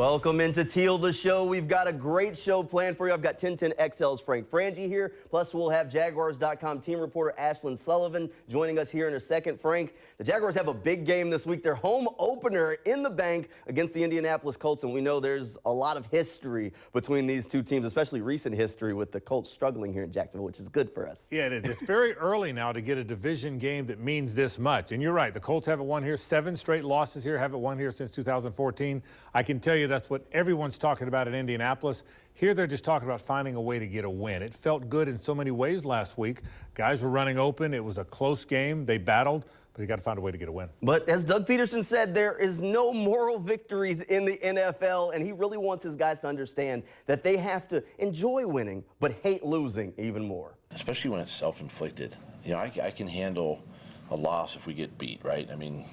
Welcome into Teal, the show. We've got a great show planned for you. I've got 1010XL's Frank Frangie here. Plus, we'll have Jaguars.com team reporter Ashlyn Sullivan joining us here in a second. Frank, the Jaguars have a big game this week. Their home opener in the bank against the Indianapolis Colts, and we know there's a lot of history between these two teams, especially recent history with the Colts struggling here in Jacksonville, which is good for us. Yeah, it is. It's very early now to get a division game that means this much. And you're right, the Colts haven't won here. 7 straight losses here, haven't won here since 2014. I can tell you that's what everyone's talking about in Indianapolis. Here they're just talking about finding a way to get a win. It felt good in so many ways last week. Guys were running open. It was a close game. They battled, but you got to find a way to get a win. But as Doug Peterson said, there is no moral victories in the NFL, and he really wants his guys to understand that they have to enjoy winning but hate losing even more. Especially when it's self-inflicted. You know, I can handle a loss if we get beat, right? I mean,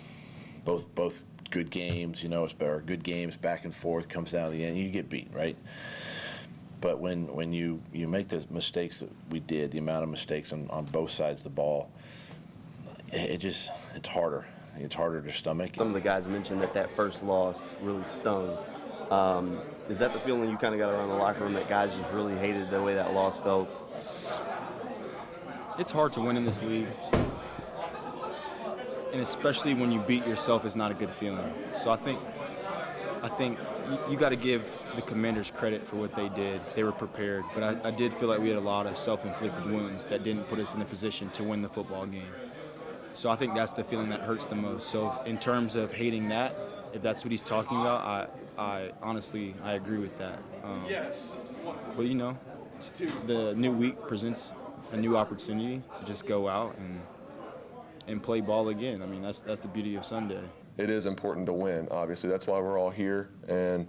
both good games, you know, or good games back and forth, comes down to the end, you get beat, right? But when you make the mistakes that we did, the amount of mistakes on both sides of the ball, it's harder. It's harder to stomach. Some of the guys mentioned that first loss really stung. Is that the feeling you kind of got around the locker room, that guys just really hated the way that loss felt? It's hard to win in this league. And especially when you beat yourself, it's not a good feeling. So I think you got to give the Commanders credit for what they did. They were prepared, but I did feel like we had a lot of self-inflicted wounds that didn't put us in a position to win the football game. So I think that's the feeling that hurts the most. So in terms of hating that, if that's what he's talking about, I honestly agree with that. But you know, the new week presents a new opportunity to just go out and play ball again. I mean, that's the beauty of Sunday. It is important to win, obviously. That's why we're all here. And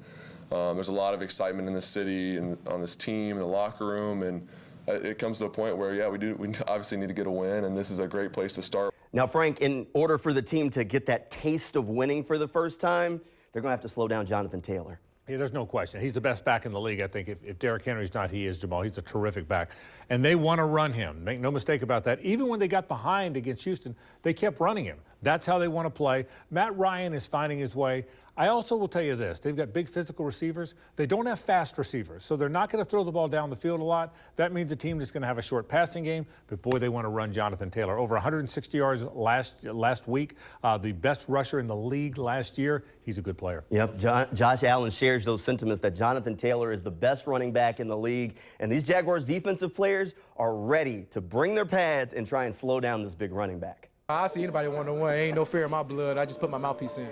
there's a lot of excitement in the city and on this team, in the locker room. And it comes to a point where, yeah, we obviously need to get a win, and this is a great place to start. Now, Frank, in order for the team to get that taste of winning for the first time, they're going to have to slow down Jonathan Taylor. Yeah, there's no question. He's the best back in the league, I think. If Derrick Henry's not, he is, Jamal. He's a terrific back. And they want to run him. Make no mistake about that. Even when they got behind against Houston, they kept running him. That's how they want to play. Matt Ryan is finding his way. I also will tell you this. They've got big physical receivers. They don't have fast receivers, so they're not going to throw the ball down the field a lot. That means the team is going to have a short passing game, but boy, they want to run Jonathan Taylor. Over 160 yards last week, the best rusher in the league last year. He's a good player. Yep, Josh Allen shares those sentiments that Jonathan Taylor is the best running back in the league, and these Jaguars defensive players are ready to bring their pads and try and slow down this big running back. I see anybody want to win. Ain't no fear in my blood. I just put my mouthpiece in.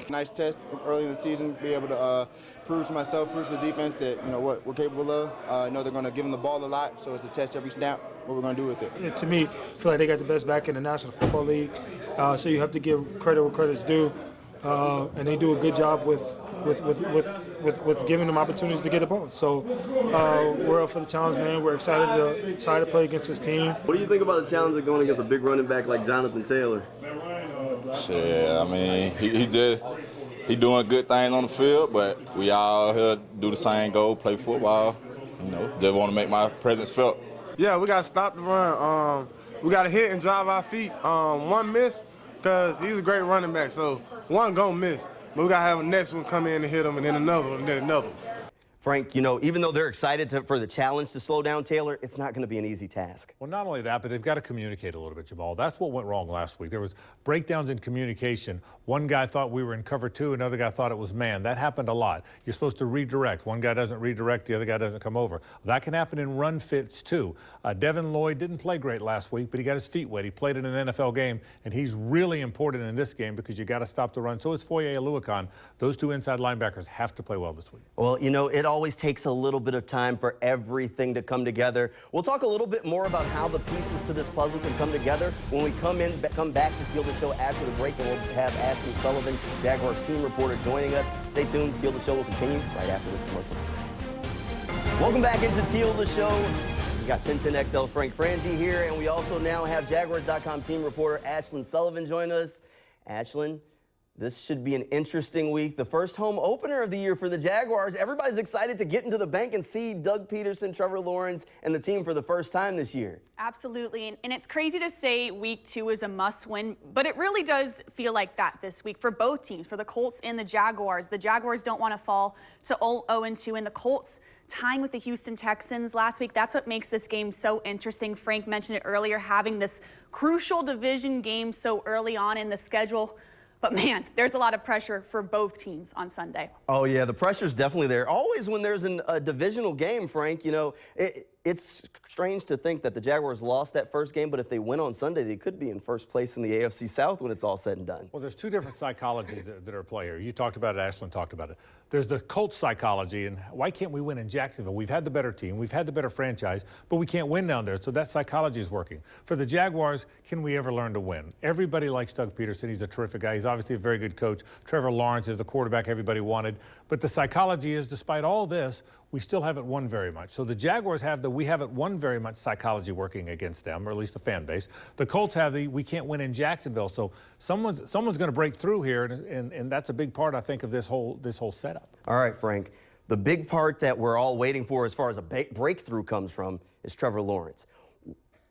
Nice test early in the season, be able to prove to myself, prove to the defense that, you know, what we're capable of. I know they're going to give them the ball a lot, so it's a test every snap, what we're going to do with it. Yeah, to me, I feel like they got the best back in the National Football League, so you have to give credit where credit's due, and they do a good job with giving them opportunities to get the ball. So we're up for the challenge, man. We're excited to play against this team. What do you think about the challenge of going against a big running back like Jonathan Taylor? Shit, I mean, he doing good things on the field, but we all here do the same goal, play football. You know, just want to make my presence felt. Yeah, we got to stop the run. We got to hit and drive our feet. One miss, because he's a great running back, so one gonna miss. But we got to have a next one come in and hit him, and then another one, and then another one. Frank, you know, even though they're excited for the challenge to slow down Taylor, it's not going to be an easy task. Well, not only that, but they've got to communicate a little bit, Jamal. That's what went wrong last week. There was breakdowns in communication. One guy thought we were in cover 2, another guy thought it was man. That happened a lot. You're supposed to redirect. One guy doesn't redirect, the other guy doesn't come over. That can happen in run fits, too. Devin Lloyd didn't play great last week, but he got his feet wet. He played in an NFL game, and he's really important in this game because you got to stop the run. So is Foye Oluokun. Those two inside linebackers have to play well this week. Well, you know, it always takes a little bit of time for everything to come together. We'll talk a little bit more about how the pieces to this puzzle can come together when we come back to Teal the Show after the break, and we'll have Ashlyn Sullivan, Jaguars team reporter, joining us. Stay tuned. Teal the Show will continue right after this commercial. Welcome back into Teal the Show. We got 1010XL's Frank Frangie here, and we also now have Jaguars.com team reporter Ashlyn Sullivan join us. Ashlyn, This should be an interesting week. The first home opener of the year for the Jaguars. Everybody's excited to get into the bank and see Doug Peterson, Trevor Lawrence, and the team for the first time this year. Absolutely. And it's crazy to say week 2 is a must-win, but it really does feel like that this week for both teams, for the Colts and the Jaguars. The Jaguars don't want to fall to 0-2, and the Colts tying with the Houston Texans last week. That's what makes this game so interesting. Frank mentioned it earlier, having this crucial division game so early on in the schedule. But, man, there's a lot of pressure for both teams on Sunday. Oh, yeah, the pressure's definitely there. Always when there's a divisional game, Frank, you know, it's strange to think that the Jaguars lost that first game, but if they win on Sunday, they could be in first place in the AFC South when it's all said and done. Well, there's two different psychologies that are at play here. You talked about it, Ashlyn talked about it. There's the Colts psychology, and why can't we win in Jacksonville? We've had the better team, we've had the better franchise, but we can't win down there, so that psychology is working. For the Jaguars, can we ever learn to win? Everybody likes Doug Peterson. He's a terrific guy. He's obviously a very good coach. Trevor Lawrence is the quarterback everybody wanted, but the psychology is, despite all this, we still haven't won very much. So the Jaguars have the we haven't won very much psychology working against them, or at least the fan base. The Colts have the we can't win in Jacksonville. So someone's going to break through here, and that's a big part, I think, of this whole setup. All right, Frank. The big part that we're all waiting for as far as a breakthrough comes from is Trevor Lawrence.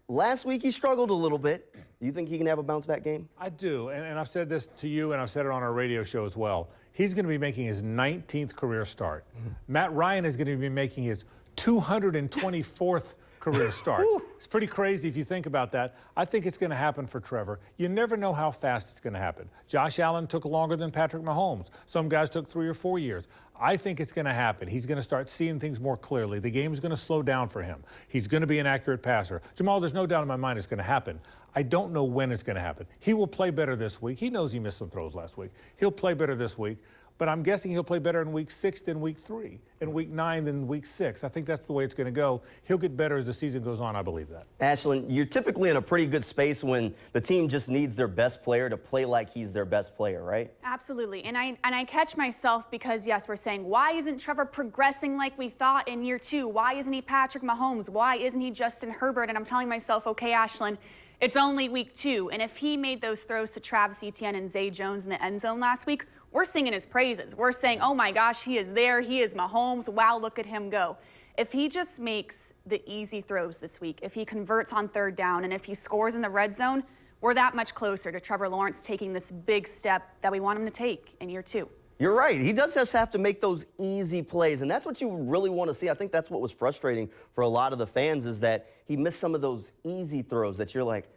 Last week he struggled a little bit. Do you think he can have a bounce-back game? I do, and I've said this to you, and I've said it on our radio show as well. He's going to be making his 19th career start. Matt Ryan is going to be making his 224th career start. It's pretty crazy if you think about that. I think it's going to happen for Trevor. You never know how fast it's going to happen. Josh Allen took longer than Patrick Mahomes. Some guys took 3 or 4 years. I think it's going to happen. He's going to start seeing things more clearly. The game is going to slow down for him. He's going to be an accurate passer. Jamal, there's no doubt in my mind it's going to happen. I don't know when it's going to happen. He will play better this week. He knows he missed some throws last week. He'll play better this week. But I'm guessing he'll play better in week 6 than week 3, in week 9 than week 6. I think that's the way it's going to go. He'll get better as the season goes on, I believe that. Ashlyn, you're typically in a pretty good space when the team just needs their best player to play like he's their best player, right? Absolutely. And I catch myself because, yes, we're saying, why isn't Trevor progressing like we thought in year 2? Why isn't he Patrick Mahomes? Why isn't he Justin Herbert? And I'm telling myself, okay, Ashlyn, it's only week 2. And if he made those throws to Travis Etienne and Zay Jones in the end zone last week, we're singing his praises. We're saying, oh my gosh, he is there. He is Mahomes. Wow, look at him go. If he just makes the easy throws this week, if he converts on 3rd down, and if he scores in the red zone, we're that much closer to Trevor Lawrence taking this big step that we want him to take in year 2. You're right. He does just have to make those easy plays, and that's what you really want to see. I think that's what was frustrating for a lot of the fans, is that he missed some of those easy throws that you're like,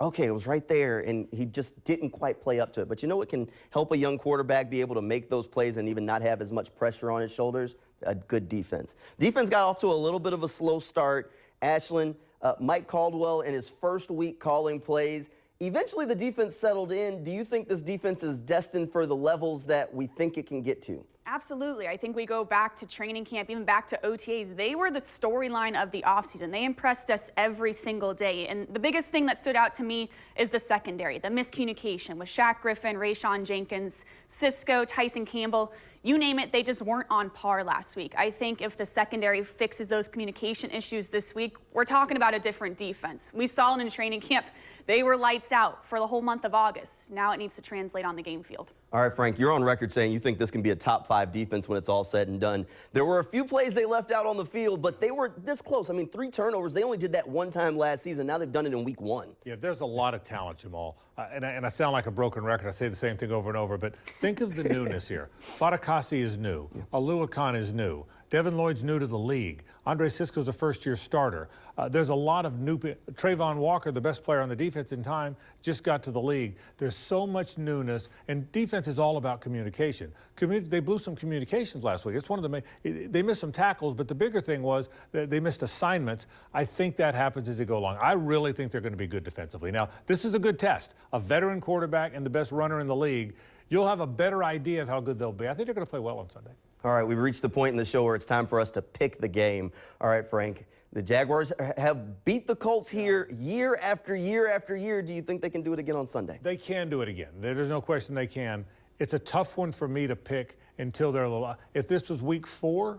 okay, it was right there, and he just didn't quite play up to it. But you know what can help a young quarterback be able to make those plays and even not have as much pressure on his shoulders? A good defense. Defense got off to a little bit of a slow start. Ashlyn, Mike Caldwell in his first week calling plays. Eventually the defense settled in. Do you think this defense is destined for the levels that we think it can get to? Absolutely. I think we go back to training camp, even back to OTAs. They were the storyline of the offseason. They impressed us every single day. And the biggest thing that stood out to me is the secondary, the miscommunication with Shaq Griffin, Rayshawn Jenkins, Cisco, Tyson Campbell. You name it, they just weren't on par last week. I think if the secondary fixes those communication issues this week, we're talking about a different defense. We saw it in training camp. They were lights out for the whole month of August. Now it needs to translate on the game field. All right, Frank, you're on record saying you think this can be a top 5 defense when it's all said and done. There were a few plays they left out on the field, but they were this close. I mean, 3 turnovers. They only did that one time last season. Now they've done it in week 1. Yeah, there's a lot of talent, Jamal. And I sound like a broken record. I say the same thing over and over, but think of the newness here. Fatukasi is new. Aluakan is new. Devin Lloyd's new to the league. Andre Cisco's a first-year starter. There's a lot of new. Trayvon Walker, the best player on the defense in time, just got to the league. There's so much newness, and defense is all about communication. They blew some communications last week. It's one of the they missed some tackles, but the bigger thing was that they missed assignments. I think that happens as they go along. I really think they're going to be good defensively. Now, this is a good test. A veteran quarterback and the best runner in the league. You'll have a better idea of how good they'll be. I think they're going to play well on Sunday. All right, we've reached the point in the show where it's time for us to pick the game. All right, Frank, the Jaguars have beat the Colts here year after year after year. Do you think they can do it again on Sunday? They can do it again. There's no question they can. It's a tough one for me to pick until they're a little. If this was week 4,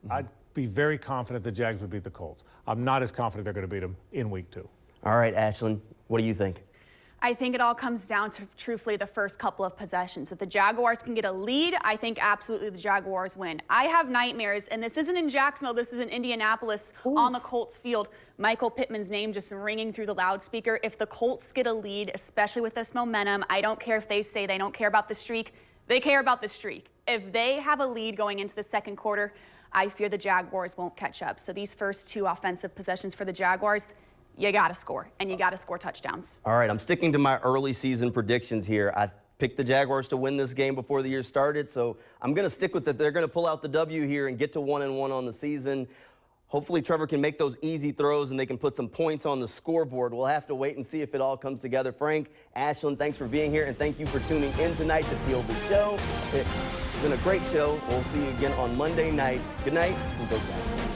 I'd be very confident the Jags would beat the Colts. I'm not as confident they're going to beat them in week 2. All right, Ashlyn, what do you think? I think it all comes down to, truthfully, the first couple of possessions. If the Jaguars can get a lead, I think absolutely the Jaguars win. I have nightmares, and this isn't in Jacksonville, this is in Indianapolis. Ooh. On the Colts field. Michael Pittman's name just ringing through the loudspeaker. If the Colts get a lead, especially with this momentum, I don't care if they say they don't care about the streak. They care about the streak. If they have a lead going into the second quarter, I fear the Jaguars won't catch up. So these first 2 offensive possessions for the Jaguars, you got to score, and you got to score touchdowns. All right, I'm sticking to my early season predictions here. I picked the Jaguars to win this game before the year started, so I'm going to stick with it. They're going to pull out the W here and get to 1-1 on the season. Hopefully Trevor can make those easy throws and they can put some points on the scoreboard. We'll have to wait and see if it all comes together. Frank, Ashlyn, thanks for being here, and thank you for tuning in tonight to Teal Show. It's been a great show. We'll see you again on Monday night. Good night, and go Jags.